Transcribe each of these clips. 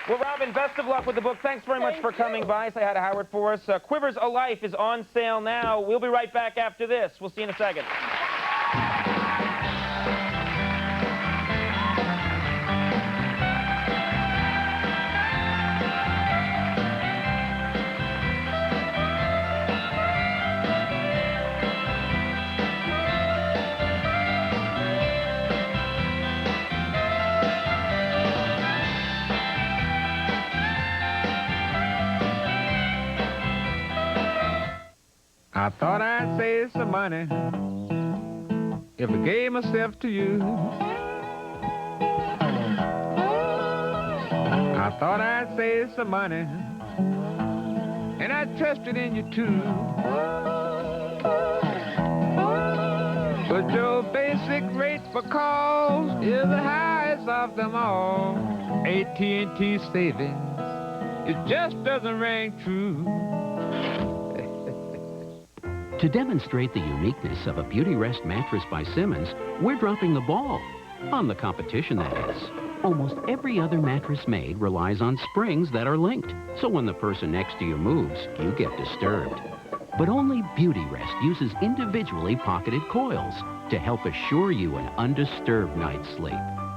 Well, Robin, best of luck with the book. Thanks very much for coming by. Say hi to Howard for us. Quivers A Life is on sale now. We'll be right back after this. We'll see you in a second. I thought I'd save some money if I gave myself to you. I thought I'd save some money and I trusted in you too. But your basic rate for calls is the highest of them all. AT&T savings, it just doesn't ring true. To demonstrate the uniqueness of a Beauty Rest mattress by Simmons, we're dropping the ball. On the competition, that is. Almost every other mattress made relies on springs that are linked, so when the person next to you moves, you get disturbed. But only Beauty Rest uses individually pocketed coils to help assure you an undisturbed night's sleep,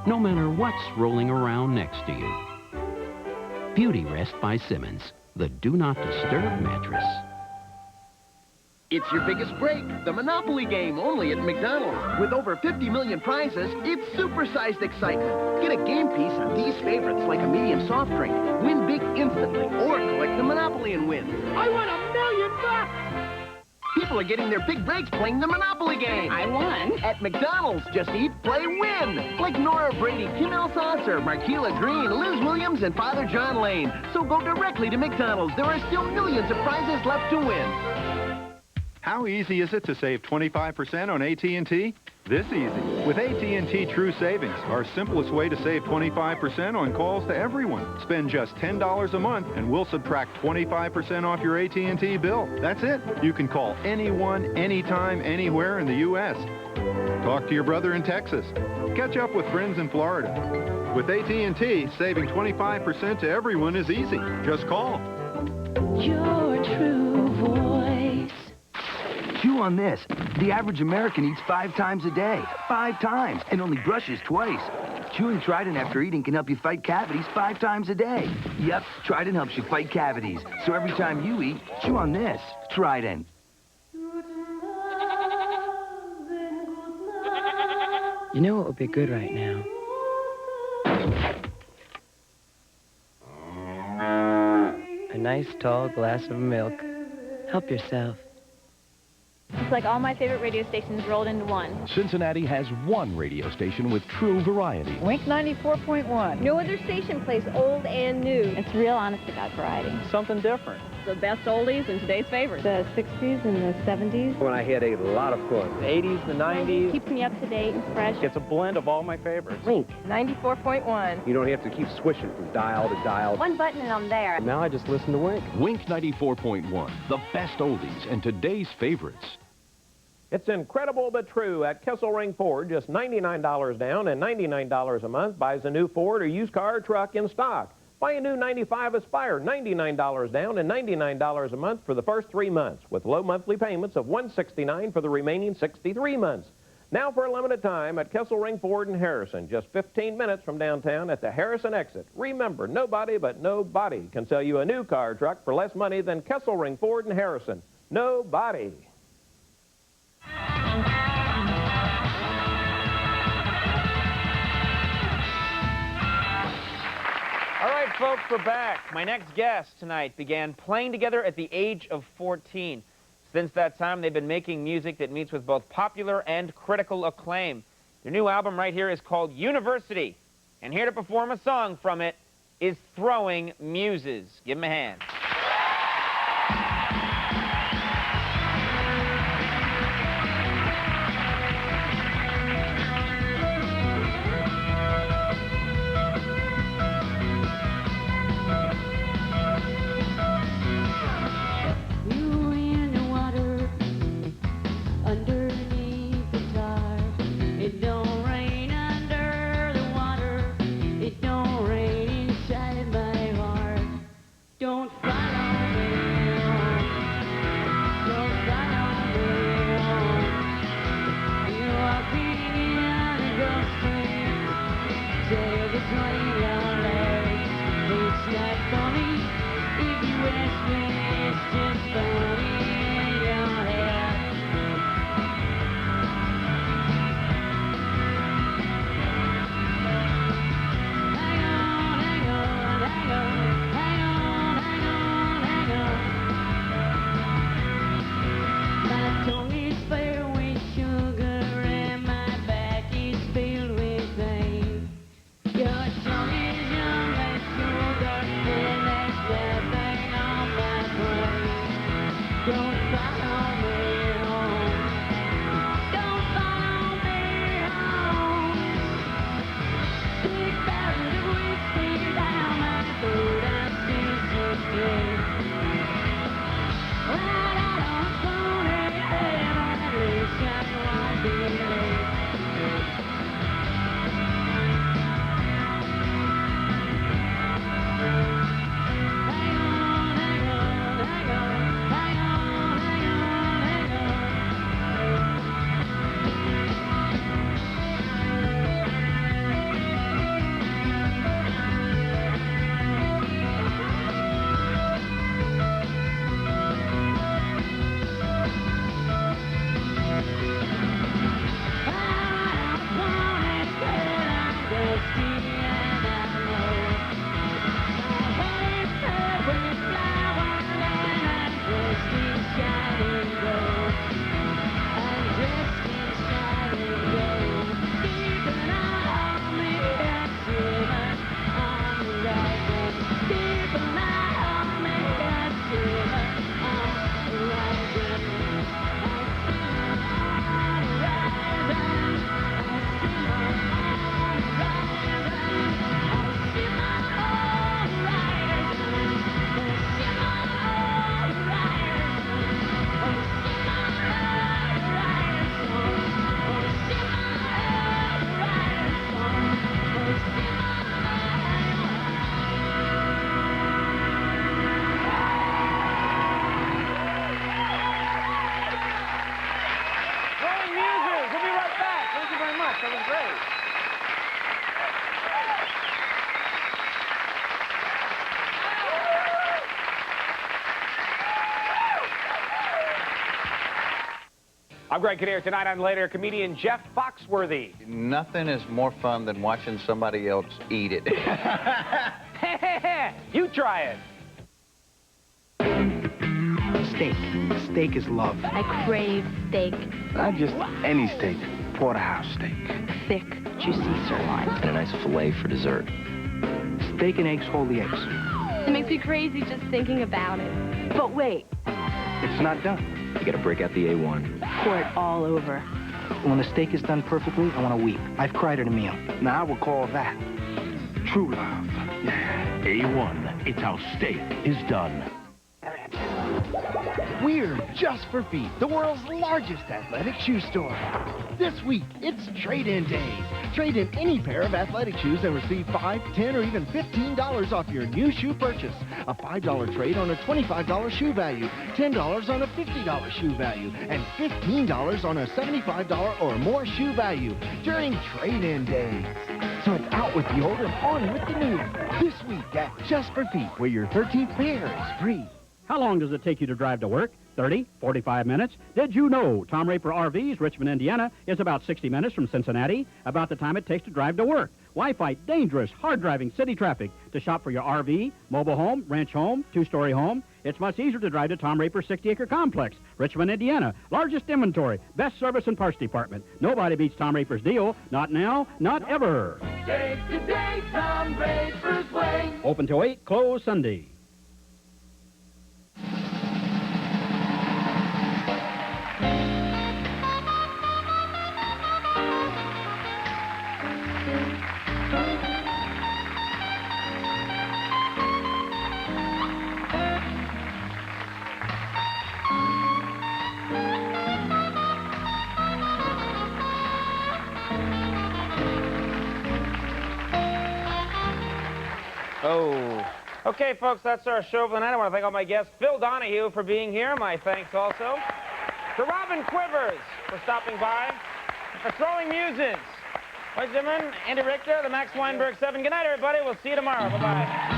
no matter what's rolling around next to you. Beauty Rest by Simmons, the Do Not Disturb mattress. It's your biggest break, the Monopoly game, only at McDonald's. With over 50 million prizes, it's supersized excitement. Get a game piece on these favorites like a medium soft drink. Win big instantly, or collect the Monopoly and win. I won $1 million! People are getting their big breaks playing the Monopoly game. I won. At McDonald's, just eat, play, win. Like Nora Brady, Kim Elsasser, Marquila Green, Liz Williams, and Father John Lane. So go directly to McDonald's. There are still millions of prizes left to win. How easy is it to save 25% on AT&T? This easy. With AT&T True Savings, our simplest way to save 25% on calls to everyone. Spend just $10 a month and we'll subtract 25% off your AT&T bill. That's it. You can call anyone, anytime, anywhere in the U.S. Talk to your brother in Texas. Catch up with friends in Florida. With AT&T, saving 25% to everyone is easy. Just call. Your true voice. Chew on this. The average American eats 5 times a day. 5 times. And only brushes twice. Chewing Trident after eating can help you fight cavities 5 times a day. Yep, Trident helps you fight cavities. So every time you eat, chew on this. Trident. You know what would be good right now? A nice tall glass of milk. Help yourself. It's like all my favorite radio stations rolled into one. Cincinnati has one radio station with true variety. Wink 94.1. No other station plays old and new. It's real honest-to-God variety. Something different. The best oldies and today's favorites. The 60s and the 70s. When I hit a lot of fun. The 80s, the 90s. Keeps me up to date and fresh. It's a blend of all my favorites. Wink 94.1. You don't have to keep switching from dial to dial. One button and I'm there. Now I just listen to Wink. Wink 94.1, the best oldies and today's favorites. It's incredible but true. At Kesselring Ford, just $99 down and $99 a month buys a new Ford or used car or truck in stock. Buy a new 95 Aspire, $99 down and $99 a month for the first 3 months, with low monthly payments of $169 for the remaining 63 months. Now for a limited time at Kesselring Ford in Harrison, just 15 minutes from downtown at the Harrison exit. Remember, nobody but nobody can sell you a new car or truck for less money than Kesselring Ford in Harrison. Nobody. All right, folks, we're back. My next guest tonight began playing together at the age of 14. Since that time, they've been making music that meets with both popular and critical acclaim. Their new album right here is called University. And here to perform a song from it is Throwing Muses. Give them a hand. It don't rain under the water. It don't rain inside my That was great. I'm Greg Kinnear. Tonight on Later, comedian Jeff Foxworthy. Nothing is more fun than watching somebody else eat it. You try it. Steak. Steak is love. I crave steak. Not just any steak. Porterhouse steak. Thick, juicy sirloin. And a nice filet for dessert. Steak and eggs hold the eggs. It makes me crazy just thinking about it. But wait. It's not done. You gotta break out the A1. Pour it all over. When the steak is done perfectly, I want to weep. I've cried at a meal. Now I will call that true love. Yeah. A1. It's how steak is done. We're Just for Feet, the world's largest athletic shoe store. This week, it's trade-in days. Trade in any pair of athletic shoes and receive $5, $10, or even $15 off your new shoe purchase. A $5 trade on a $25 shoe value, $10 on a $50 shoe value, and $15 on a $75 or more shoe value during trade-in days. So it's out with the old and on with the new. This week at Just for Feet, where your 13th pair is free. How long does it take you to drive to work? 30, 45 minutes? Did you know Tom Raper RVs, Richmond, Indiana, is about 60 minutes from Cincinnati, about the time it takes to drive to work? Why fight dangerous, hard-driving city traffic to shop for your RV, mobile home, ranch home, two-story home? It's much easier to drive to Tom Raper's 60-acre complex, Richmond, Indiana. Largest inventory, best service and parts department. Nobody beats Tom Raper's deal. Not now, not ever. Day to day, Tom Raper's way. Open till 8, closed Sunday. Oh. Okay, folks, that's our show for the night. I want to thank all my guests. Phil Donahue for being here. My thanks also to Robin Quivers for stopping by. For Throwing Muses. Roy Zimmerman, Andy Richter, the Max Weinberg 7. Good night, everybody. We'll see you tomorrow. Bye-bye.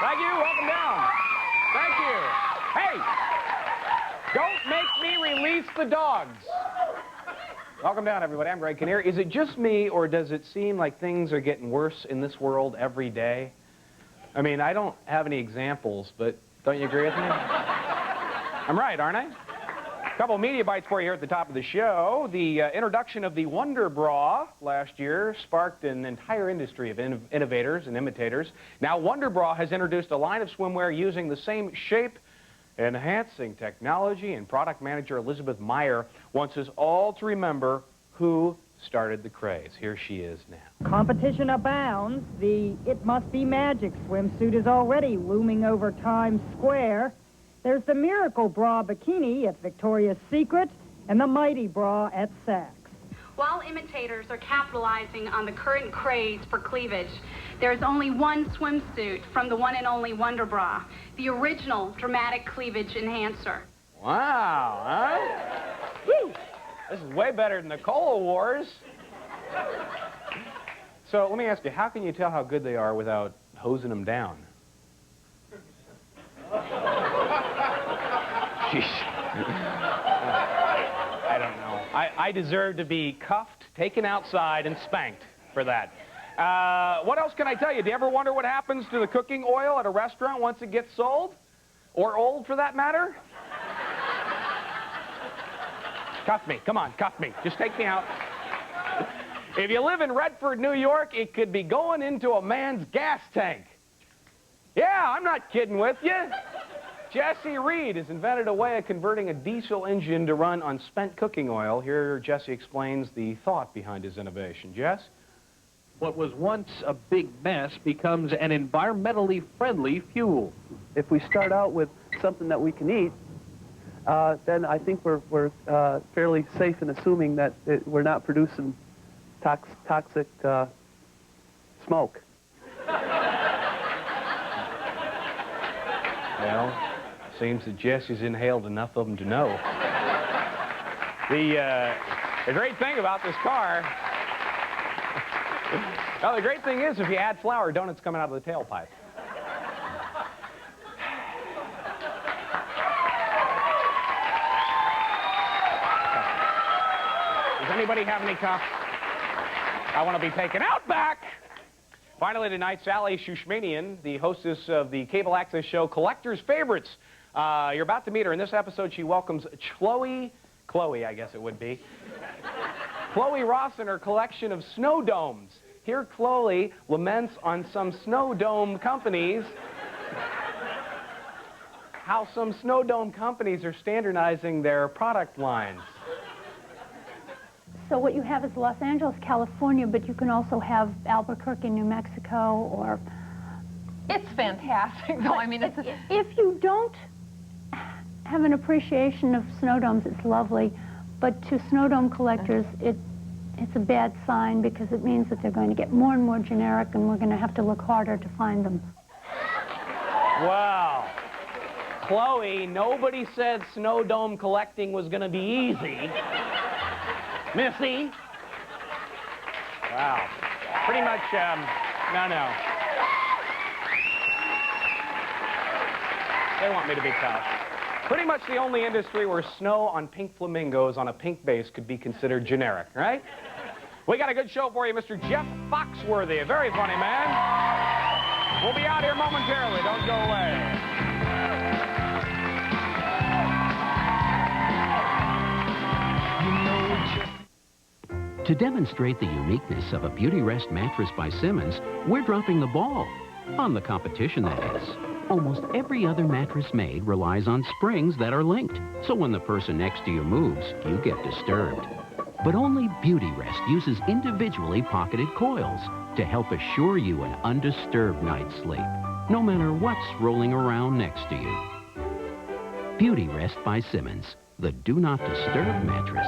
Thank you. Welcome down. Thank you. Hey, don't make me release the dogs. Welcome down, everybody. I'm Greg Kinnear. Is it just me, or does it seem like things are getting worse in this world every day? I mean, I don't have any examples, but don't you agree with me? I'm right, aren't I? A couple of media bites for you here at the top of the show. The introduction of the Wonder Bra last year sparked an entire industry of innovators and imitators. Now, Wonder Bra has introduced a line of swimwear using the same shape-enhancing technology, and product manager Elizabeth Meyer wants us all to remember who started the craze. Here she is now. Competition abounds. The It Must Be Magic swimsuit is already looming over Times Square. There's the Miracle Bra Bikini at Victoria's Secret and the Mighty Bra at Saks. While imitators are capitalizing on the current craze for cleavage, there's only one swimsuit from the one and only Wonder Bra, the original dramatic cleavage enhancer. Wow, huh? Woo! This is way better than the Cola Wars. So let me ask you, how can you tell how good they are without hosing them down? Sheesh. I don't know. I deserve to be cuffed, taken outside, and spanked for that. What else can I tell you? Do you ever wonder what happens to the cooking oil at a restaurant once it gets sold? Or old, for that matter? Cuff me. Come on, cuff me. Just take me out. If you live in Redford, New York, it could be going into a man's gas tank. Yeah, I'm not kidding with you. Jesse Reed has invented a way of converting a diesel engine to run on spent cooking oil. Here, Jesse explains the thought behind his innovation. Jess? What was once a big mess becomes an environmentally friendly fuel. If we start out with something that we can eat, then I think we're fairly safe in assuming that we're not producing toxic smoke. Well, seems that Jesse's inhaled enough of them to know. The great thing about this car... Well, the great thing is, if you add flour, donuts coming out of the tailpipe. Does anybody have any cups? I want to be taken out back. Finally tonight, Sally Shushmanian, the hostess of the cable access show Collector's Favorites. You're about to meet her. In this episode, she welcomes Chloe, I guess it would be, Chloe Ross and her collection of snow domes. Here, Chloe laments on some snow dome companies, how some snow dome companies are standardizing their product lines. So what you have is Los Angeles, California, but you can also have Albuquerque, New Mexico, or... It's fantastic, though. I mean, if you don't have an appreciation of snow domes, it's lovely, but to snow dome collectors, it's a bad sign because it means that they're going to get more and more generic, and we're going to have to look harder to find them. Wow. Chloe, nobody said snow dome collecting was going to be easy. Missy? Wow. Pretty much, no. They want me to be tough. Pretty much the only industry where snow on pink flamingos on a pink base could be considered generic, right? We got a good show for you, Mr. Jeff Foxworthy, a very funny man. We'll be out here momentarily. Don't go away. To demonstrate the uniqueness of a Beauty Rest mattress by Simmons, we're dropping the ball. On the competition, that is. Almost every other mattress made relies on springs that are linked, so when the person next to you moves, you get disturbed. But only Beauty Rest uses individually pocketed coils to help assure you an undisturbed night's sleep, no matter what's rolling around next to you. Beauty Rest by Simmons, the Do Not Disturb mattress.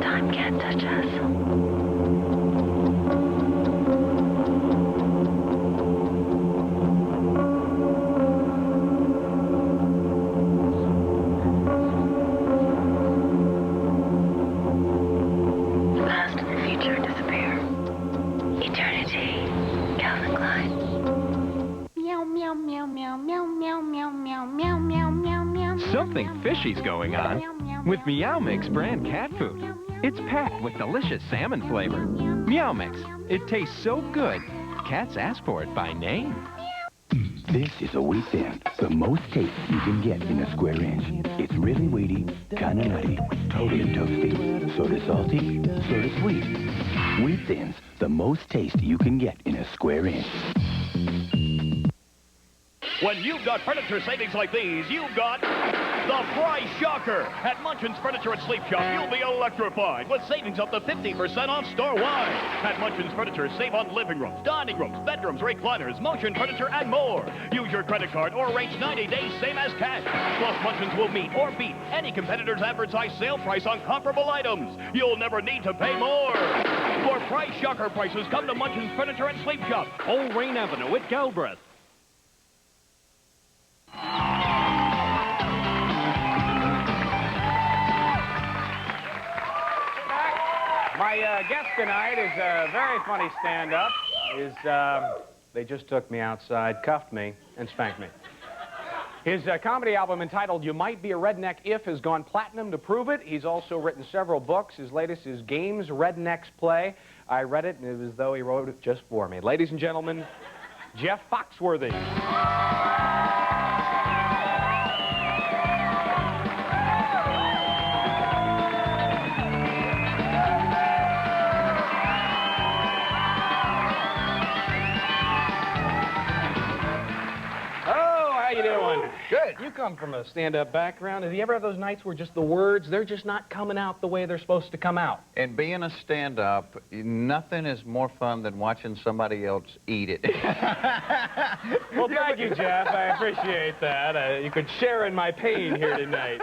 Time can't touch us. something fishy's going on with Meow Mix brand cat food. It's packed with delicious salmon flavor. Meow Mix. It tastes so good, cats ask for it by name. This is a wheat thin, the most taste you can get in a square inch. It's really weedy, kind of nutty, totally toasty, sort of salty, sort of sweet. Wheat thins, the most taste you can get in a square inch. When you've got furniture savings like these, you've got the price shocker. At Munchin's Furniture and Sleep Shop, you'll be electrified with savings up to 50% off store-wide. At Munchin's Furniture, save on living rooms, dining rooms, bedrooms, recliners, motion furniture, and more. Use your credit card or arrange 90 days, same as cash. Plus, Munchin's will meet or beat any competitor's advertised sale price on comparable items. You'll never need to pay more. For price shocker prices, come to Munchin's Furniture and Sleep Shop, Old Rain Avenue at Galbraith. My guest tonight is a very funny stand-up. They just took me outside, cuffed me, and spanked me. His comedy album entitled You Might Be a Redneck If has gone platinum to prove it. He's also written several books. His latest is Games Rednecks Play. I read it, and it was as though he wrote it just for me. Ladies and gentlemen, Jeff Foxworthy. Good. You come from a stand-up background. Have you ever had those nights where just the words, they're just not coming out the way they're supposed to come out? And being a stand-up, nothing is more fun than watching somebody else eat it. Well, thank you, Jeff. I appreciate that. You could share in my pain here tonight.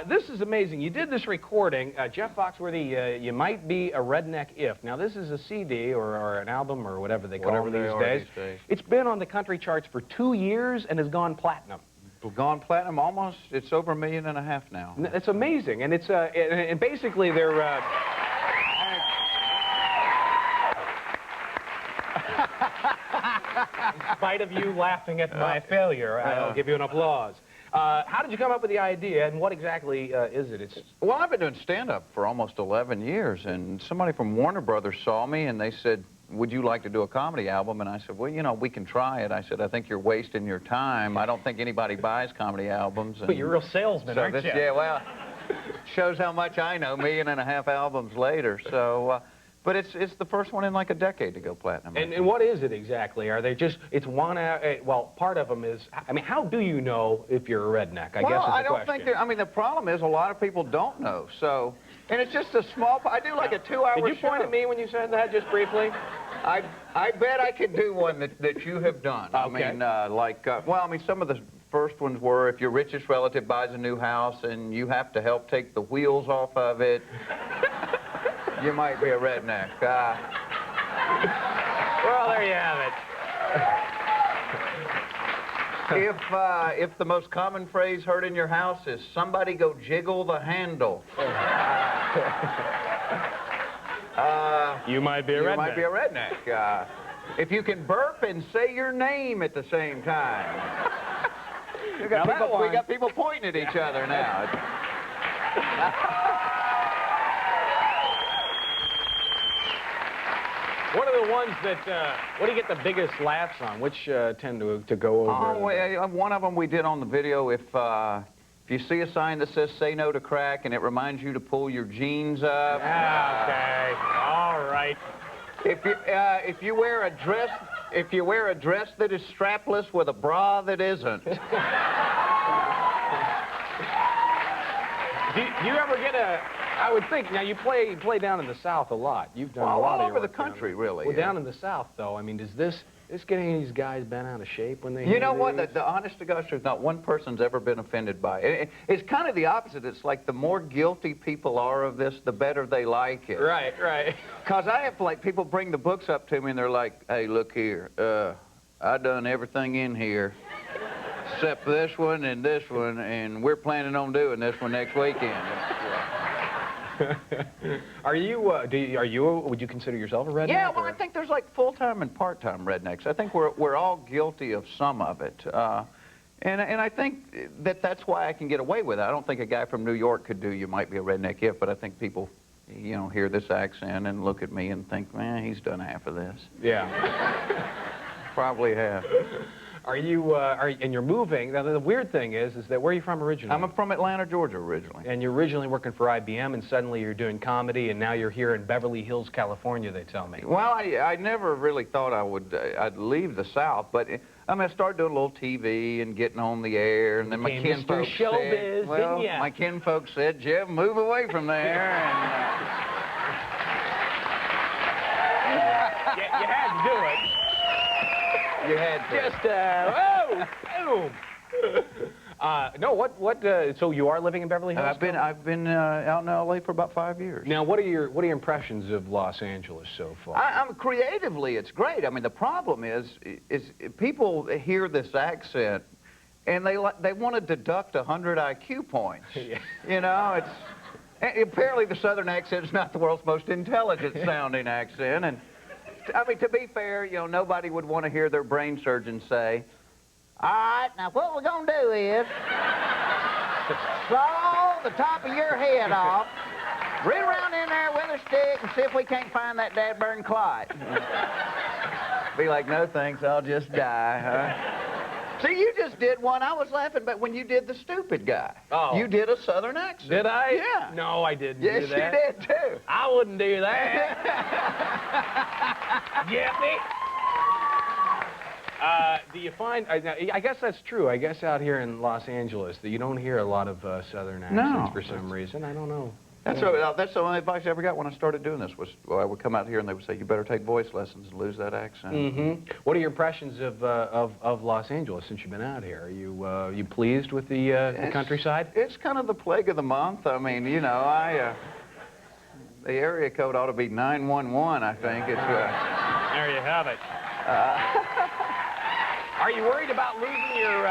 This is amazing. You did this recording. Jeff Foxworthy, You Might Be a Redneck If. Now, this is a CD or an album or whatever they call them these days. It's been on the country charts for 2 years and has gone platinum. Gone platinum almost. It's over $1.5 million now. It's amazing, and it's and basically they're. In spite of you laughing at my failure, I'll give you an applause. How did you come up with the idea, and what exactly is it? Well, I've been doing stand-up for almost 11 years, and somebody from Warner Brothers saw me, and they said, would you like to do a comedy album? And I said, well, you know, we can try it. I said, I think you're wasting your time. I don't think anybody buys comedy albums. But you're a real salesman, aren't you? Yeah, well, shows how much I know, 1.5 million albums later. So, but it's the first one in like a decade to go platinum. And what is it exactly? Are they just, it's one, well, part of them is, I mean, how do you know if you're a redneck, I guess is the question. Well, I don't think, I mean, the problem is a lot of people don't know, so, and it's just a small, I do like a 2-hour show. Did you point at me when you said that, just briefly? I bet I could do one that you have done. Okay. I mean, well, I mean, some of the first ones were if your richest relative buys a new house and you have to help take the wheels off of it, you might be a redneck. Well, there you have it. If the most common phrase heard in your house is somebody go jiggle the handle. You might be a redneck. You might be a redneck. If you can burp and say your name at the same time. We got people pointing at each other now. What are the ones that, what do you get the biggest laughs on? Which tend to go over? Oh, one of them we did on the video, if you see a sign that says say no to crack and it reminds you to pull your jeans up. Okay, all right. If you wear a dress that is strapless with a bra that isn't. Do you ever get I would think, now you play down in the South a lot. You've done a lot all of your over the country, really. Well, down in the South, though, I mean, does this get any of these guys bent out of shape when they You know what? The honest to God truth, not one person's ever been offended by it. It's kind of the opposite. It's like the more guilty people are of this, the better they like it. Right. Because I have, like, people bring the books up to me and they're like, hey, look here, I done everything in here except this one, and we're planning on doing this one next weekend. Would you consider yourself a redneck? Yeah, well, I think there's like full-time and part-time rednecks. I think we're all guilty of some of it. And I think that that's why I can get away with it. I don't think a guy from New York could do You Might Be a Redneck If, but I think people, you know, hear this accent and look at me and think, man, he's done half of this. Yeah. Probably have. Are you, and you're moving. Now, the weird thing is that where are you from originally? I'm from Atlanta, Georgia, originally. And you're originally working for IBM, and suddenly you're doing comedy, and now you're here in Beverly Hills, California, they tell me. Well, I never really thought I'd leave the South, but I mean, I started doing a little TV and getting on the air, and then my kinfolk said, well, my kinfolk said, Jeff, move away from there. And, you had to do it. You had to. Just, no, so you are living in Beverly Hills? I've been out in L.A. for about 5 years. Now, what are your impressions of Los Angeles so far? I'm creatively, it's great. I mean, the problem is people hear this accent, and they want to deduct 100 IQ points. Yeah. You know, apparently the Southern accent is not the world's most intelligent sounding accent, and I mean, to be fair, you know, nobody would want to hear their brain surgeon say, all right, now what we're going to do is saw the top of your head off, reach around in there with a stick and see if we can't find that dad-burn clot. Be like, no thanks, I'll just die, huh? See, you just did one. I was laughing, but when you did the stupid guy, you did a Southern accent. Did I? Yeah. No, I didn't do that. Yes, you did, too. I wouldn't do that. Get me? Do you find, I guess that's true, I guess out here in Los Angeles, that you don't hear a lot of Southern accents for some reason. I don't know. That's the only advice I ever got when I started doing this was, well, I would come out here and they would say, you better take voice lessons and lose that accent. Mm-hmm. What are your impressions of Los Angeles since you've been out here? Are you pleased with the countryside? It's kind of the plague of the month. I mean, you know, the area code ought to be 911, I think. It's, there you have it. Are you worried about losing your,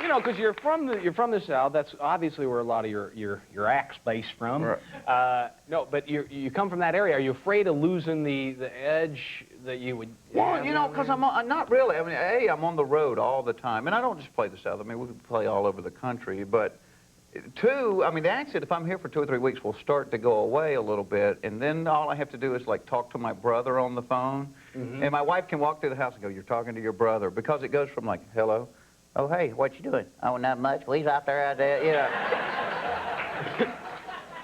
you know, because you're from the South. That's obviously where a lot of your act's based from. Right. No, but you come from that area. Are you afraid of losing the edge that you would? Well, you know, because I'm not really. I mean, I'm on the road all the time, and I don't just play the South. I mean, we play all over the country, but. Two, I mean, the accent, if I'm here for 2 or 3 weeks, will start to go away a little bit, and then all I have to do is, like, talk to my brother on the phone, and my wife can walk through the house and go, you're talking to your brother, because it goes from, like, hello, oh, hey, what you doing? Oh, not much. Well, he's out there, you know.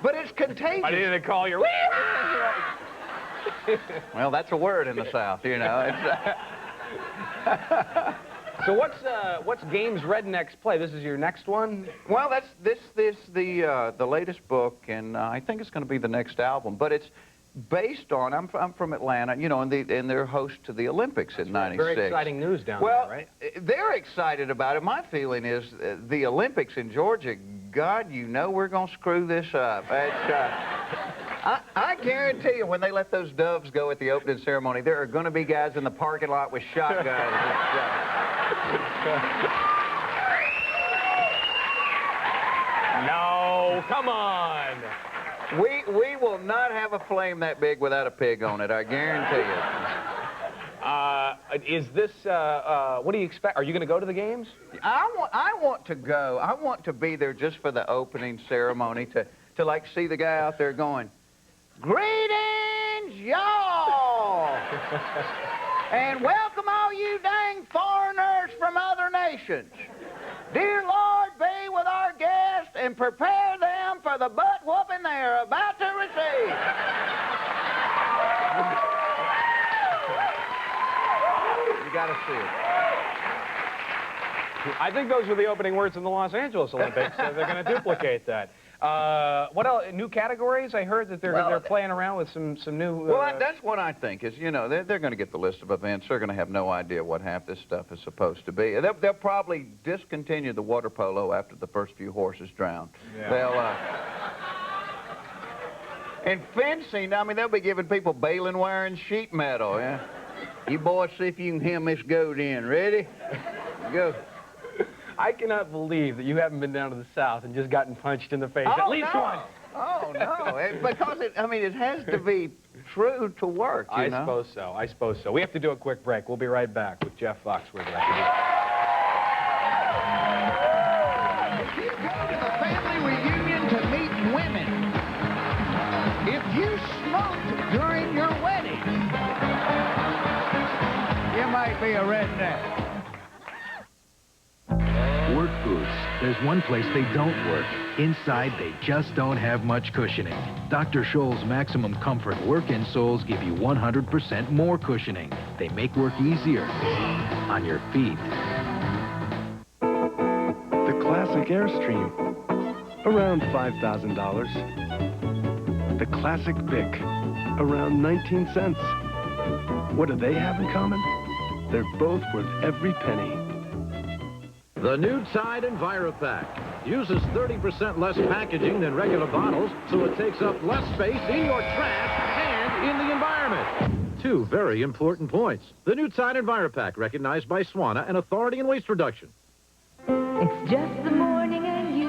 But it's contagious. I didn't call you. Well, that's a word in the South, you know. So what's games Rednecks play? This is your next one? Well, that's the latest book, and I think it's going to be the next album. But it's based on I'm from Atlanta, you know, and they're host to the Olympics in '96. Very exciting news down there, right? Well, they're excited about it. My feeling is the Olympics in Georgia. God, you know we're going to screw this up. I guarantee you, when they let those doves go at the opening ceremony, there are going to be guys in the parking lot with shotguns. No, come on. We will not have a flame that big without a pig on it, I guarantee it. Is this, what do you expect? Are you going to go to the games? I want to go. I want to be there just for the opening ceremony to like see the guy out there going, greetings, y'all, and welcome all you dang foreigners from other nations. Dear Lord, be with our guests and prepare them for the butt whooping they are about to receive. You got to see it. I think those were the opening words in the Los Angeles Olympics, so they're going to duplicate that. What else? New categories? I heard that they're playing around with some new... Well, that's what I think is, you know, they're going to get the list of events. They're going to have no idea what half this stuff is supposed to be. They'll probably discontinue the water polo after the first few horses drown. Yeah. And fencing, I mean, they'll be giving people baling wire and sheet metal, yeah? You boys see if you can hem this goat in. Ready? Go. I cannot believe that you haven't been down to the South and just gotten punched in the face at least once. Oh, no. Because, it has to be true to work, you know? I suppose so. We have to do a quick break. We'll be right back with Jeff Foxworthy. toast during your wedding. You might be a redneck. Work boots. There's one place they don't work. Inside, they just don't have much cushioning. Dr. Scholl's Maximum Comfort work insoles give you 100% more cushioning. They make work easier on your feet. The classic Airstream, around $5,000. The classic Bic, around 19 cents. What do they have in common? They're both worth every penny. The new Tide EnviroPack uses 30% less packaging than regular bottles, so it takes up less space in your trash and in the environment. Two very important points. The new Tide EnviroPack, recognized by SWANA, an authority in waste reduction. It's just the morning and you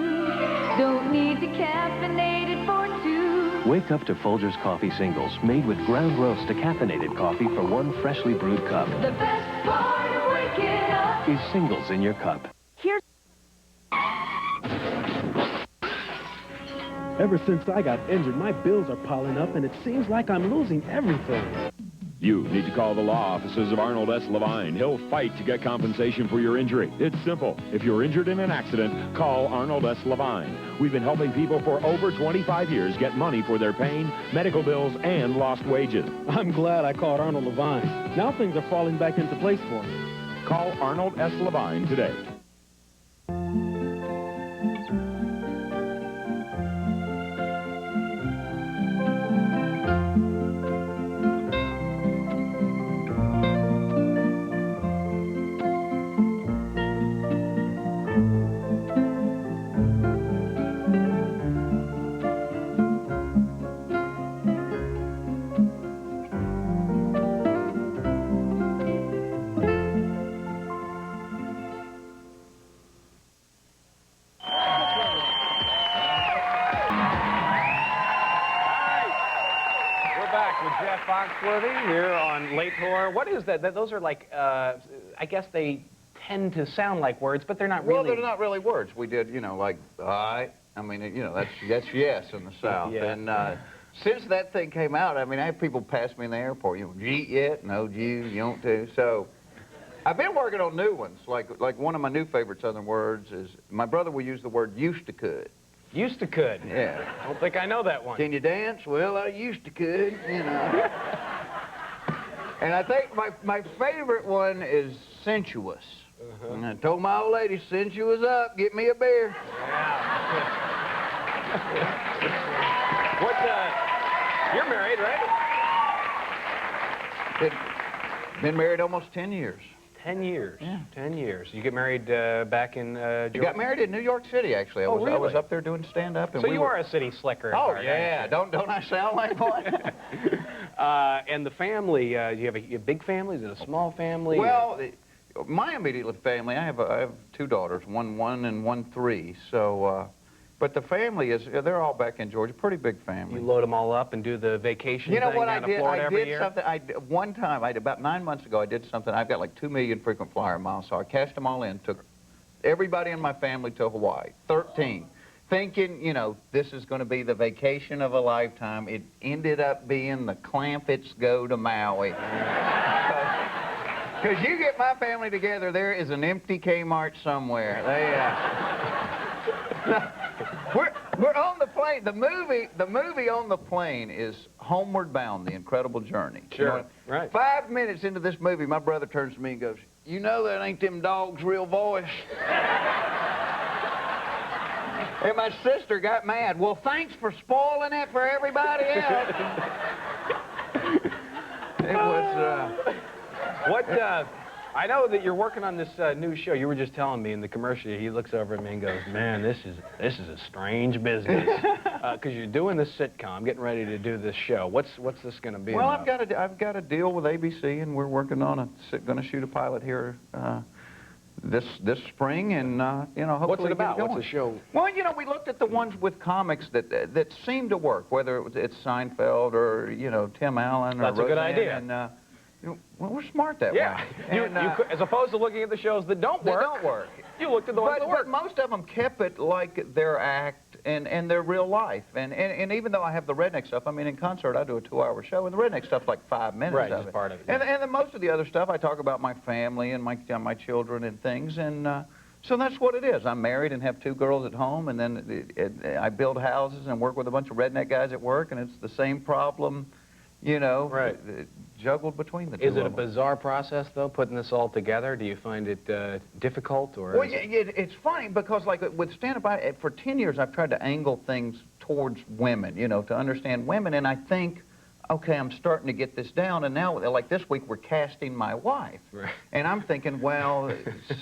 don't need to caffeinate it for two. Wake up to Folgers Coffee Singles, made with ground roast decaffeinated coffee for one freshly brewed cup. The best part of waking up Is Singles in your cup. Here's Ever since I got injured, my bills are piling up, and it seems like I'm losing everything. You need to call the law offices of Arnold S. Levine. He'll fight to get compensation for your injury. It's simple. If you're injured in an accident, call Arnold S. Levine. We've been helping people for over 25 years get money for their pain, medical bills, and lost wages. I'm glad I called Arnold Levine. Now things are falling back into place for me. Call Arnold S. Levine today. Foxworthy here on Late Tour. What is that? Those are like, I guess they tend to sound like words, but they're not really. Well, they're not really words. We did, you know, like, all right. I mean, you know, that's yes in the South. Yeah. And since that thing came out, I mean, I have people pass me in the airport, you know, G yet? No, G, you don't do. So I've been working on new ones. Like one of my new favorite Southern words is, my brother will use the word used to could. Used to could. Yeah. I don't think I know that one. Can you dance? Well, I used to could, you know. And I think my favorite one is sensuous. And I told my old lady, since you was up, get me a beer. Yeah. You're married, right? Been married almost 10 years. 10 years. Yeah. 10 years. You get married back in Georgia? You got married in New York City, actually. I was up there doing stand-up. So you are a city slicker. Oh, yeah. Don't I sound like one? And the family, you have a big family? Is it a small family? Well, my immediate family, I have two daughters, one and one 3. So, but the family they're all back in Georgia, pretty big family. You load them all up and do the vacation thing down to Florida every year? Something. One time, about 9 months ago, I did something. I've got like 2 million frequent flyer miles, so I cashed them all in, took everybody in my family to Hawaii, 13. Thinking, you know, this is going to be the vacation of a lifetime. It ended up being the Clampets go to Maui. Because you get my family together, there is an empty Kmart somewhere. We're on the plane. The movie on the plane is Homeward Bound, The Incredible Journey. Sure, you know, right. 5 minutes into this movie, my brother turns to me and goes, you know that ain't them dogs' real voice. And my sister got mad. Well, thanks for spoiling it for everybody else. It was, I know that you're working on this new show. You were just telling me in the commercial, he looks over at me and goes, man, this is a strange business. Because you're doing this sitcom, getting ready to do this show. What's this going to be well, about? I've got a deal with ABC, and we're working on going to shoot a pilot here this spring, and you know, hopefully what's it about? Get going. What's the show? Well, you know, we looked at the ones with comics that seem to work, whether it's Seinfeld or, you know, Tim Allen or That's a good idea. And, well, we're smart that way. And, as opposed to looking at the shows that don't work. You looked at the ones that work. But most of them kept it like their act and they're real life. And even though I have the redneck stuff, I mean, in concert I do a 2-hour show, and the redneck stuff's like 5 minutes Right, of just it. part of it. And then most of the other stuff I talk about my family and my children and things, and so that's what it is. I'm married and have 2 girls at home, and then I build houses and work with a bunch of redneck guys at work, and it's the same problem, you know, juggled between the two. Is it a bizarre process, though, putting this all together? Do you find it difficult, or? Well, it's funny because, like, with stand-up, for 10 years I've tried to angle things towards women, you know, to understand women, and I think, okay, I'm starting to get this down, and now, like this week, we're casting my wife. Right. And I'm thinking, well,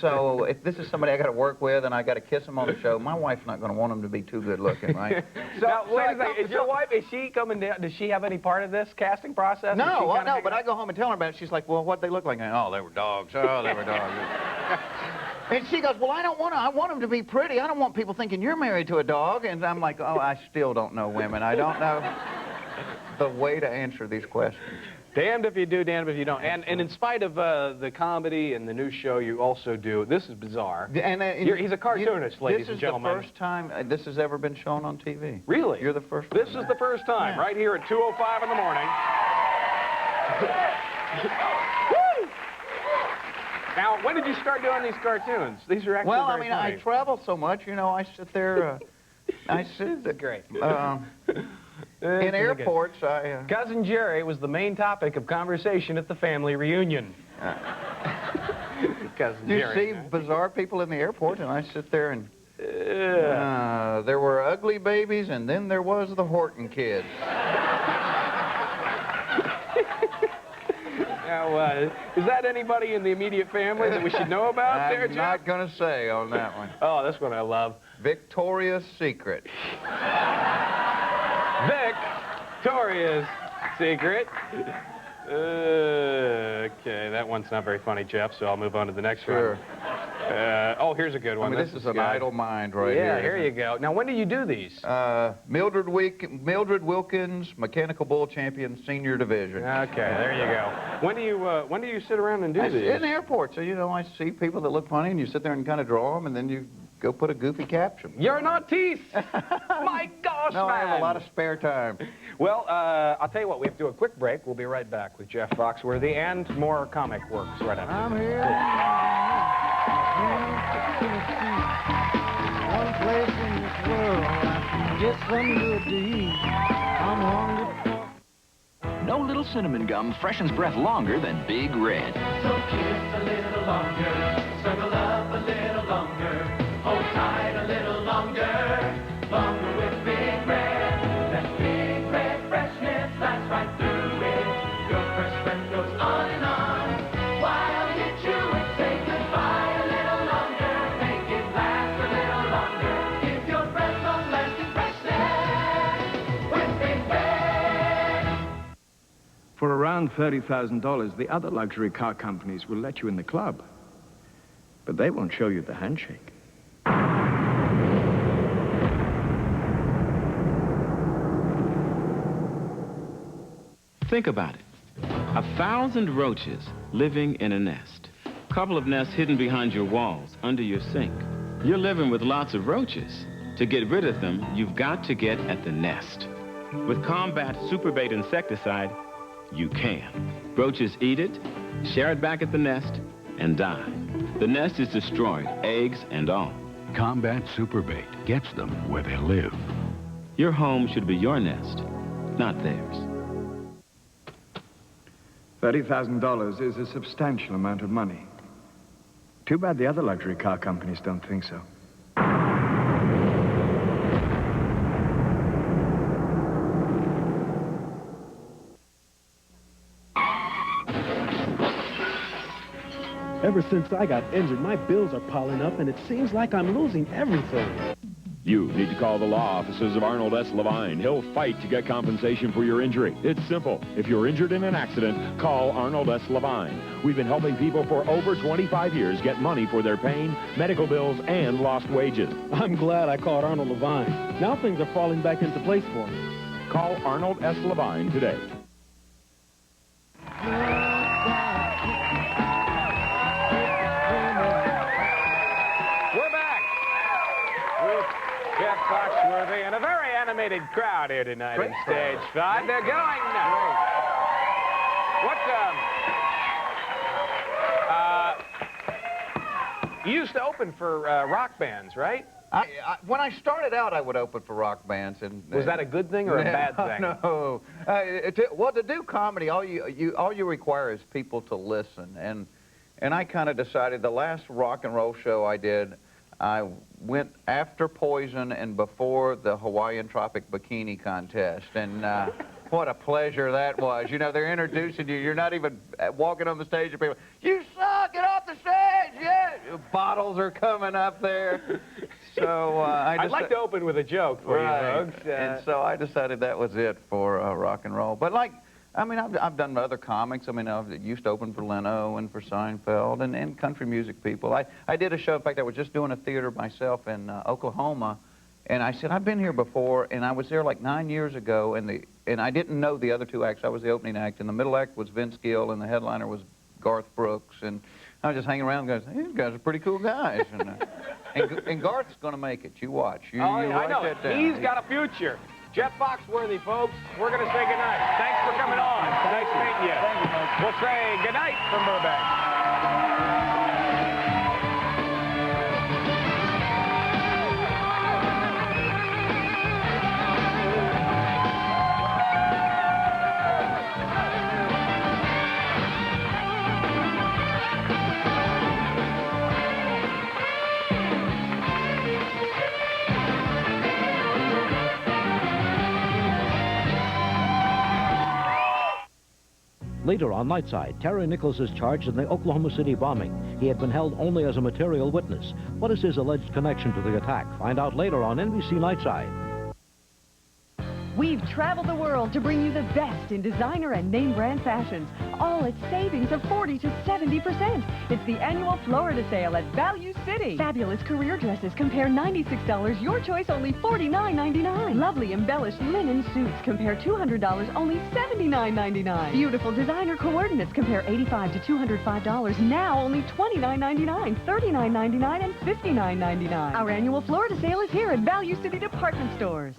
so if this is somebody I got to work with and I got to kiss him on the show, my wife's not going to want him to be too good looking, right? Now, wait a second. Is your wife, is she coming down? Does she have any part of this casting process? No, well, no, but I go home and tell her about it. She's like, well, what'd they look like? And, oh, they were dogs. Oh, they were dogs. And she goes, well, I want them to be pretty. I don't want people thinking you're married to a dog. And I'm like, oh, I still don't know women. I don't know the way to answer these questions. Damned if you do, damned if you don't. And in spite of the comedy and the new show, you also do, this is bizarre, he's a cartoonist, ladies and gentlemen. This is the first time this has ever been shown on TV. Really? You're the first This is the first time, right here at 2:05 in the morning. Woo! Now, when did you start doing these cartoons? These are actually well, I very mean, funny. I travel so much, you know, I sit there, great. In airports, Cousin Jerry was the main topic of conversation at the family reunion. Cousin you Jerry. see bizarre people in the airport, and I sit there and... there were ugly babies, and then there was the Horton kids. Now, is that anybody in the immediate family that we should know about there, Jeff? I'm not going to say on that one. Oh, this one I love. Victoria's Secret. Victoria's Secret. Okay, that one's not very funny, Jeff, so I'll move on to the next one. Oh, here's a good one. I mean, this is an idle mind right here. Yeah, here you go. Now, when do you do these? Mildred Wilkins, Mechanical Bull Champion, Senior Division. Okay, there you go. When do you sit around and do these? In the airport, so, you know, I see people that look funny, and you sit there and kind of draw them, and then you go put a goofy caption. You're an artiste! My gosh, no, man! I have a lot of spare time. Well, I'll tell you what, we have to do a quick break. We'll be right back with Jeff Foxworthy and more comic works right after I'm this. here. One place in this world I can get some good to eat. I'm hungry for... No little cinnamon gum freshens breath longer than Big Red. So kiss a little longer, snuggle up a little longer, hold tight a little longer, longer with Big Red. That Big Red freshness lasts right through it. Your fresh breath goes on and on. While you chew it, say goodbye a little longer, make it last a little longer. Give your breath long-lasting freshness with Big Red. For around $30,000, the other luxury car companies will let you in the club. But they won't show you the handshake. Think about it. 1,000 roaches living in a nest. A couple of nests hidden behind your walls, under your sink. You're living with lots of roaches. To get rid of them, you've got to get at the nest. With Combat Superbait insecticide, you can. Roaches eat it, share it back at the nest, and die. The nest is destroyed, eggs and all. Combat Superbait gets them where they live. Your home should be your nest, not theirs. $30,000 is a substantial amount of money. Too bad the other luxury car companies don't think so. Ever since I got injured, my bills are piling up, and it seems like I'm losing everything. You need to call the law offices of Arnold S. Levine. He'll fight to get compensation for your injury. It's simple. If you're injured in an accident, call Arnold S. Levine. We've been helping people for over 25 years get money for their pain, medical bills, and lost wages. I'm glad I called Arnold Levine. Now things are falling back into place for me. Call Arnold S. Levine today. Jeff Foxworthy animated crowd here tonight Great in Stage 5. They're going nuts. You used to open for rock bands, right? When I started out, I would open for rock bands. And was that a good thing or a bad thing? No. Well, to do comedy, all you require is people to listen. And I kind of decided the last rock and roll show I did, I went after Poison and before the Hawaiian Tropic Bikini Contest. And what a pleasure that was. You know, they're introducing you. You're not even walking on the stage and people, you suck, get off the stage, yeah. Bottles are coming up there. So I'd like to open with a joke for you folks. And so I decided that was it for rock and roll. But like, I mean, I've done other comics. I mean, I used to open for Leno and for Seinfeld and country music people. I did a show, in fact, I was just doing a theater myself in Oklahoma. And I said, I've been here before, and I was there like 9 years ago, and I didn't know the other two acts. I was the opening act, and the middle act was Vince Gill, and the headliner was Garth Brooks. And I was just hanging around going, hey, these guys are pretty cool guys. And Garth's going to make it. You watch. You I know. that down. He's got a future. Jeff Foxworthy, folks, we're going to say goodnight. Thanks for coming on. Nice meeting you. Thank you, folks. We'll say goodnight from Burbank. Later on Nightside, Terry Nichols is charged in the Oklahoma City bombing. He had been held only as a material witness. What is his alleged connection to the attack? Find out later on NBC Nightside. We've traveled the world to bring you the best in designer and name brand fashions, all at savings of 40 to 70%. It's the annual Florida sale at Value City. Fabulous career dresses compare $96, your choice only $49.99. Lovely embellished linen suits compare $200, only $79.99. Beautiful designer coordinates compare $85 to $205, now only $29.99, $39.99, and $59.99. Our annual Florida sale is here at Value City Department Stores.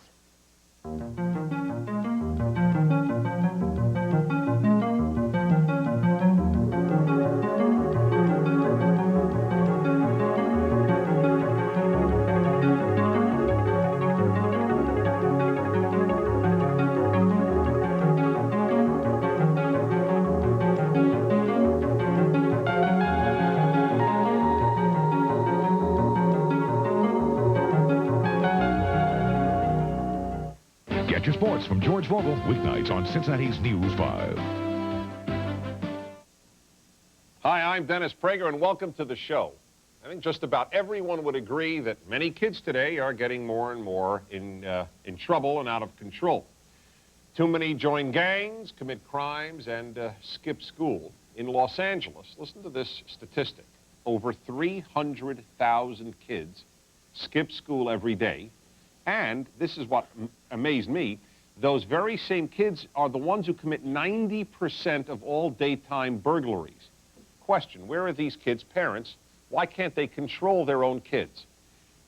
Get your sports from George Vogel, weeknights on Cincinnati's News 5. Hi, I'm Dennis Prager, and welcome to the show. I think just about everyone would agree that many kids today are getting more and more in trouble and out of control. Too many join gangs, commit crimes, and skip school. In Los Angeles, listen to this statistic. Over 300,000 kids skip school every day. And this is what amazed me. Those very same kids are the ones who commit 90% of all daytime burglaries. Question, where are these kids' parents? Why can't they control their own kids?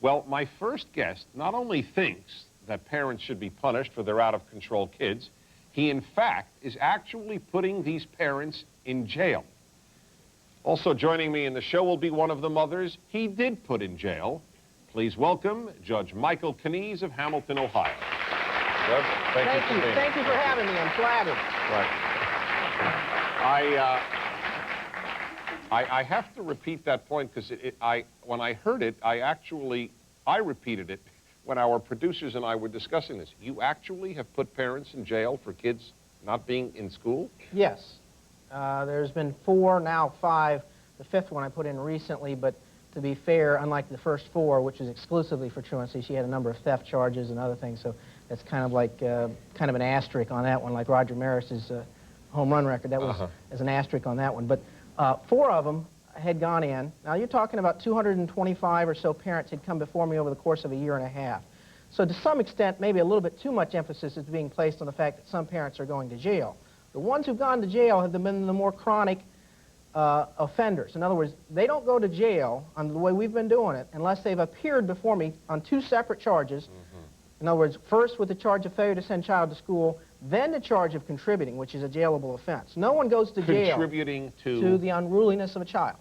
Well, my first guest not only thinks that parents should be punished for their out-of-control kids, he, in fact, is actually putting these parents in jail. Also joining me in the show will be one of the mothers he did put in jail. Please welcome Judge Michael Kinnear of Hamilton, Ohio. Judge, thank you. Thank you for having me. I'm flattered. Right. I have to repeat that point because when I heard it, I repeated it when our producers and I were discussing this. You actually have put parents in jail for kids not being in school? Yes. There's been 4, now 5. The 5th one I put in recently, but to be fair, unlike the first 4, which is exclusively for truancy, she had a number of theft charges and other things, so that's kind of like kind of an asterisk on that one, like Roger Maris's home run record. That was as an asterisk on that one. But 4 of them had gone in. Now, you're talking about 225 or so parents had come before me over the course of a year and a half. So to some extent, maybe a little bit too much emphasis is being placed on the fact that some parents are going to jail. The ones who've gone to jail have been the more chronic offenders. In other words, they don't go to jail on the way we've been doing it unless they've appeared before me on 2 separate charges In other words, first with the charge of failure to send child to school, then the charge of contributing, which is a jailable offense. No one goes to jail Contributing to the unruliness of a child.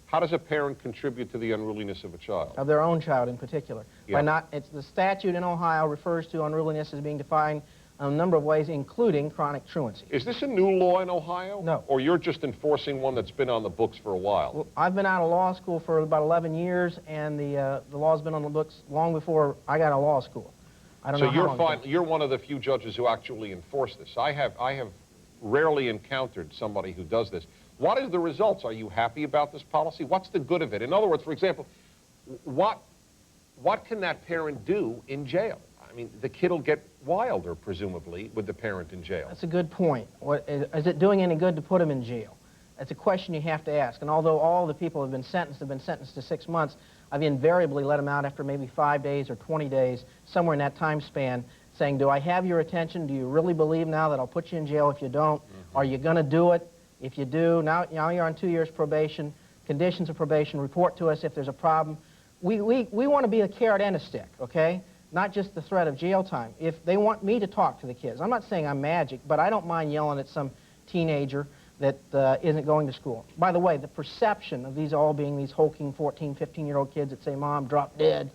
How does a parent contribute to the unruliness of a child? Of their own child in particular. Yeah. The statute in Ohio refers to unruliness as being defined in a number of ways, including chronic truancy. Is this a new law in Ohio? No. Or you're just enforcing one that's been on the books for a while? Well, I've been out of law school for about 11 years, and the law's been on the books long before I got out of law school. I don't know how long. You're one of the few judges who actually enforce this. I have rarely encountered somebody who does this. What is the results? Are you happy about this policy? What's the good of it? In other words, for example, what can that parent do in jail? I mean, the kid will get wilder, presumably, with the parent in jail. That's a good point. Is it doing any good to put him in jail? That's a question you have to ask. And although all the people have been sentenced to 6 months, I've invariably let them out after maybe 5 days or 20 days, somewhere in that time span, saying, do I have your attention? Do you really believe now that I'll put you in jail if you don't? Are you going to do it? If you do, now you're on 2 years probation, conditions of probation, report to us if there's a problem. We want to be a carrot and a stick, okay? Not just the threat of jail time. If they want me to talk to the kids, I'm not saying I'm magic, but I don't mind yelling at some teenager that isn't going to school. By the way, the perception of these all being these hulking 14, 15-year-old kids that say, Mom, drop dead,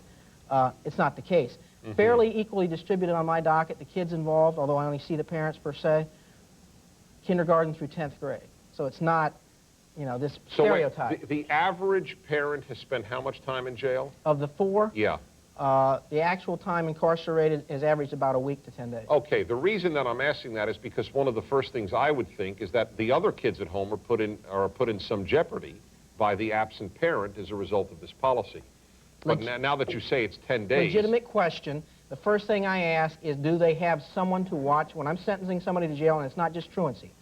it's not the case. Fairly equally distributed on my docket, the kids involved, although I only see the parents per se, kindergarten through 10th grade. So it's not, you know, this stereotype. So the average parent has spent how much time in jail? Of the 4? Yeah. The actual time incarcerated is averaged about a week to 10 days. Okay, the reason that I'm asking that is because one of the first things I would think is that the other kids at home are put in some jeopardy by the absent parent as a result of this policy. But now that you say it's 10 days... Legitimate question. The first thing I ask is, do they have someone to watch? When I'm sentencing somebody to jail, and it's not just truancy.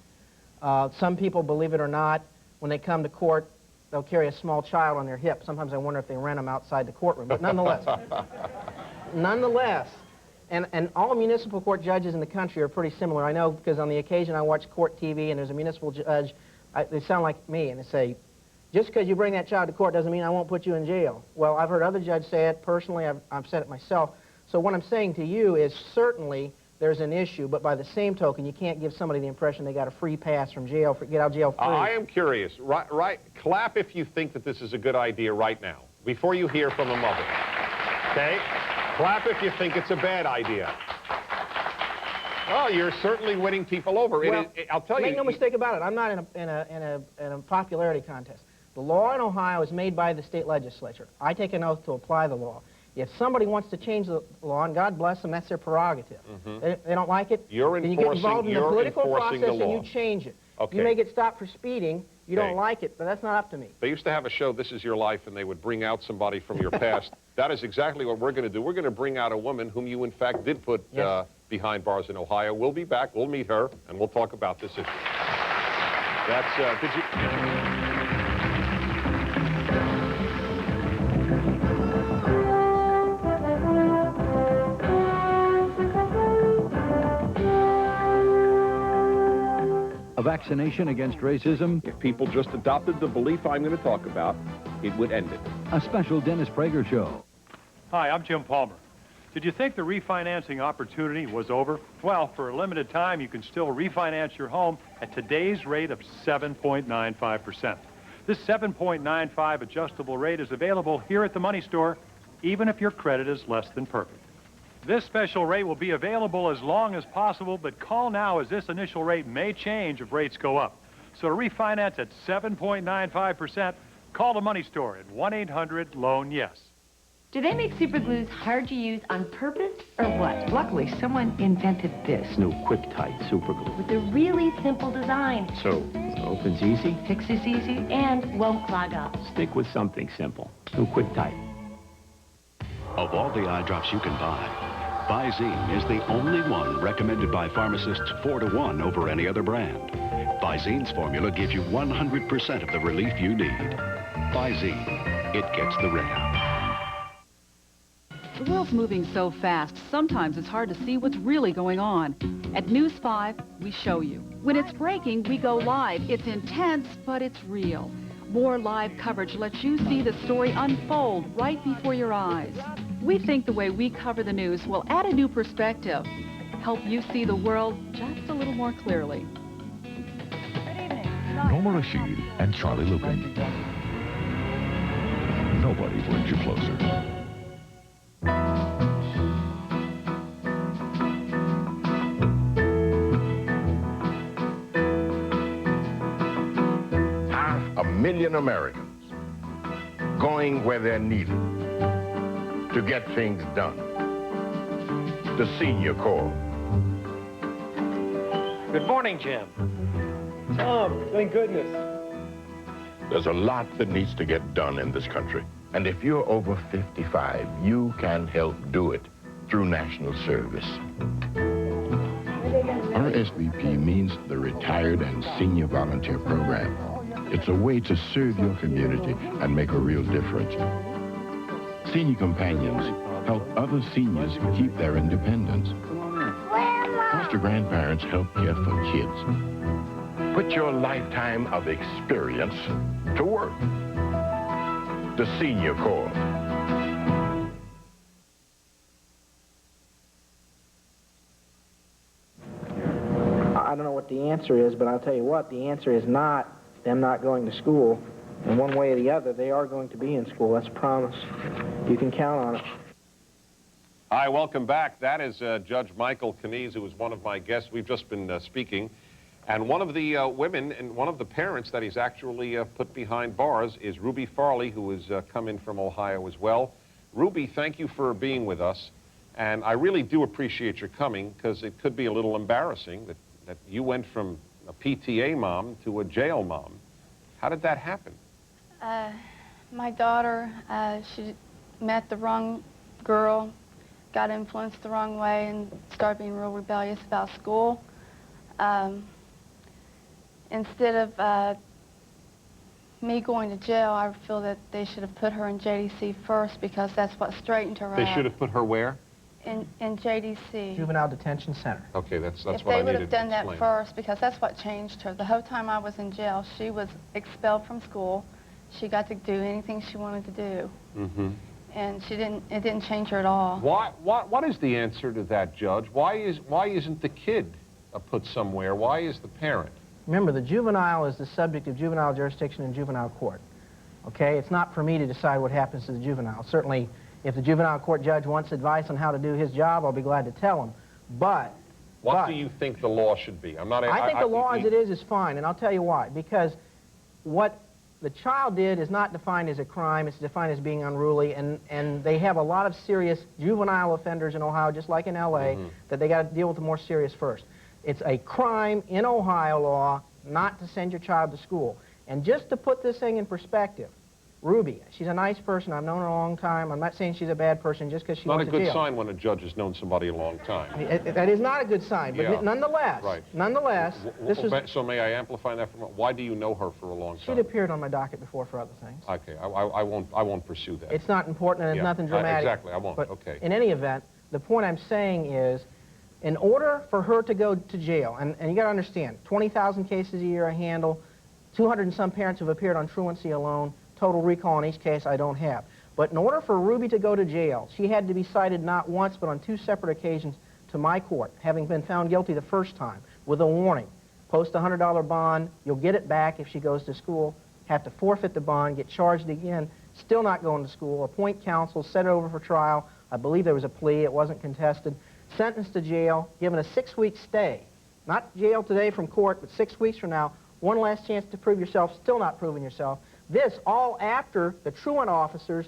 Some people, believe it or not, when they come to court, they'll carry a small child on their hip. Sometimes I wonder if they rent them outside the courtroom. But nonetheless, and all municipal court judges in the country are pretty similar. I know because on the occasion I watch court TV and there's a municipal judge, they sound like me, and they say, just because you bring that child to court doesn't mean I won't put you in jail. Well, I've heard other judges say it. Personally, I've said it myself. So what I'm saying to you is certainly there's an issue, but by the same token, you can't give somebody the impression they got a free pass from jail, get out of jail free. I am curious. Right, clap if you think that this is a good idea right now, before you hear from a mother. Okay? Clap if you think it's a bad idea. Oh, you're certainly winning people over. Well, I'll tell you. Make no mistake about it. I'm not in a popularity contest. The law in Ohio is made by the state legislature. I take an oath to apply the law. If somebody wants to change the law, and God bless them, that's their prerogative. They don't like it, then you get involved in the political process and you change it. Okay. You may get stopped for speeding. You don't like it, but that's not up to me. They used to have a show, This Is Your Life, and they would bring out somebody from your past. That is exactly what we're going to do. We're going to bring out a woman whom you, in fact, did put behind bars in Ohio. We'll be back. We'll meet her, and we'll talk about this issue. That's, did you... A vaccination against racism. If people just adopted the belief I'm going to talk about, it would end it. A special Dennis Prager show. Hi, I'm Jim Palmer. Did you think the refinancing opportunity was over? Well, for a limited time, you can still refinance your home at today's rate of 7.95%. This 7.95 adjustable rate is available here at the Money Store, even if your credit is less than perfect. This special rate will be available as long as possible, but call now as this initial rate may change if rates go up. So to refinance at 7.95%, call the Money Store at 1-800-LOAN-YES. Do they make super glues hard to use on purpose or what? Luckily, someone invented this. New quick-tight super glue. With a really simple design. So, opens easy? Fixes easy and won't clog up. Stick with something simple. New quick-tight. Of all the eye drops you can buy, Visine is the only one recommended by pharmacists 4-to-1 over any other brand. Visine's formula gives you 100% of the relief you need. Visine, it gets the red out. The world's moving so fast, sometimes it's hard to see what's really going on. At News 5, we show you. When it's breaking, we go live. It's intense, but it's real. More live coverage lets you see the story unfold right before your eyes. We think the way we cover the news will add a new perspective, help you see the world just a little more clearly. Norma Rashid and Charlie Lucan. Nobody brings you closer. Million Americans going where they're needed to get things done. The Senior Corps. Good morning, Jim. Tom, thank goodness. There's a lot that needs to get done in this country. And if you're over 55, you can help do it through national service. RSVP means the Retired and Senior Volunteer Program. It's a way to serve your community and make a real difference. Senior Companions help other seniors keep their independence. Foster grandparents help care for kids. Put your lifetime of experience to work. The Senior Corps. I don't know what the answer is, but I'll tell you what, the answer is not them not going to school. In one way or the other, they are going to be in school. That's a promise. You can count on it. Hi, welcome back. That is Judge Michael Kinnear, who was one of my guests. We've just been speaking. And one of the women and one of the parents that he's actually put behind bars is Ruby Farley, who has come in from Ohio as well. Ruby, thank you for being with us. And I really do appreciate your coming, because it could be a little embarrassing that you went from a PTA mom to a jail mom. How did that happen? My daughter, she met the wrong girl, got influenced the wrong way, and started being real rebellious about school. Instead of me going to jail, I feel that they should have put her in JDC first, because that's what straightened her out. They should have put her where? In JDC. Juvenile Detention Center. Okay, that's If what I they would needed have done to that explain. first, because that's what changed her. The whole time I was in jail, she was expelled from school. She got to do anything she wanted to do. Mm-hmm. And it didn't change her at all. What is the answer to that, Judge? Why isn't the kid put somewhere? Why is the parent? Remember, the juvenile is the subject of juvenile jurisdiction in juvenile court. Okay? It's not for me to decide what happens to the juvenile. Certainly, if the juvenile court judge wants advice on how to do his job, I'll be glad to tell him. But... What do you think the law should be? I think the law as it is fine, and I'll tell you why. Because what the child did is not defined as a crime. It's defined as being unruly, and they have a lot of serious juvenile offenders in Ohio, just like in L.A., that they got to deal with the more serious first. It's a crime in Ohio law not to send your child to school. And just to put this thing in perspective, Ruby, she's a nice person. I've known her a long time. I'm not saying she's a bad person just because she went to jail. Not a good sign when a judge has known somebody a long time. That is not a good sign, but nonetheless, So may I amplify that? Why do you know her for a long time? She'd appeared on my docket before for other things. Okay, I won't pursue that. It's not important, and it's nothing dramatic. Exactly, I won't. But okay. In any event, the point I'm saying is, in order for her to go to jail, and you got to understand, 20,000 cases a year I handle, 200 and some parents have appeared on truancy alone. Total recall in each case I don't have. But in order for Ruby to go to jail, she had to be cited not once but on 2 separate occasions to my court, having been found guilty the first time, with a warning. Post a $100 bond, you'll get it back if she goes to school, have to forfeit the bond, get charged again, still not going to school, appoint counsel, set it over for trial. I believe there was a plea, it wasn't contested. Sentenced to jail, given a 6-week stay. Not jail today from court, but 6 weeks from now, one last chance to prove yourself, still not proving yourself. This all after the truant officers